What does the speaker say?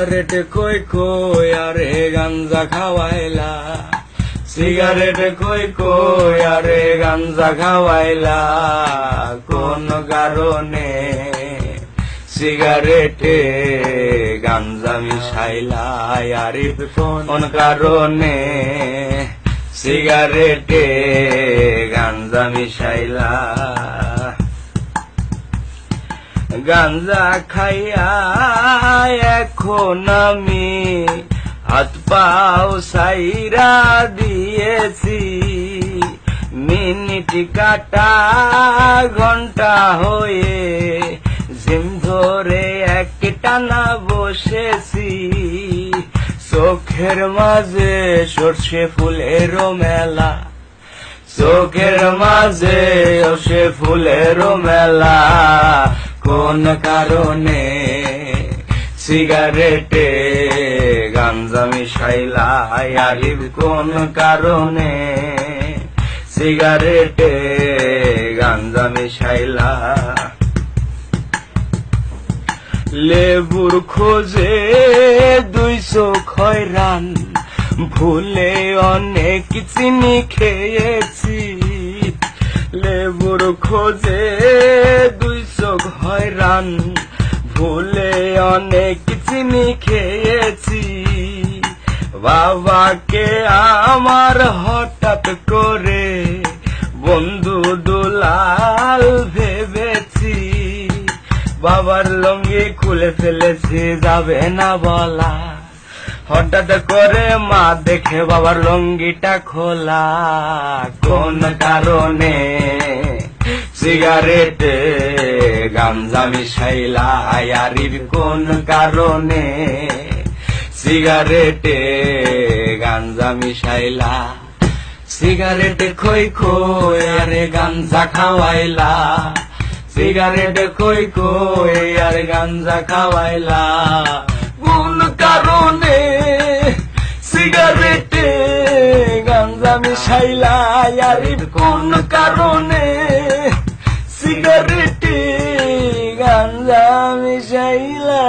Cigarette কই কই আরে গাঞ্জা খাওয়াইলা, সিগারেট কই কই আরে গাঞ্জা খাওয়াইলা, কোন কারণে সিগারেটে গাঞ্জা মিশাইলা, আরিফ কোন কারণে সিগারেটে গাঞ্জা মিশাইলা। গাঞ্জা খাইয়া এখন আমি হাত পাও সাইরা দিয়েছি, মিনিট কাটা ঘন্টা হয়ে জিম ধরে এক টানা বসেছি, চোখের মাঝে সর্ষে ফুলেরও মেলা, চোখের মাঝে সর্ষে ফুলেরও মেলা, কোন কারণে সিগারেটে গাঞ্জা মিশাইলা, আরিফ কোন কারণে সিগারেটে গাঞ্জা মিশাইলা। লেবুর খোঁজে 200 খয়রান, ভুলে অনেক চিনি খেয়েছি, লেবুর খোঁজে 200 খয়রান, ভুলে অনেক চিনি খেয়েছি, বাবাকে আমার হঠাৎ করে বন্ধু দুলাল ভেবেছি, বাবার লুঙ্গি খুলে ফেলেছি যাবে না বলা, হঠাৎ করে মা দেখে বাবার লুঙ্গিটা খোলা, কোন কারণে সিগারেটে গাঞ্জা মিশাইলা, আরিফ কোন কারণে সিগারেটে গাঞ্জা মিশাইলা। সিগারেট খই খই আরে গাঞ্জা খাওয়াইলা, সিগারেট খই খই আর গাঞ্জা খাওয়াইলা, কোন কারণে সিগারেটে গাঞ্জা মিশাইলা, আরিফ কোন কারণে সিগারেটে গাঞ্জা মিশাইলা।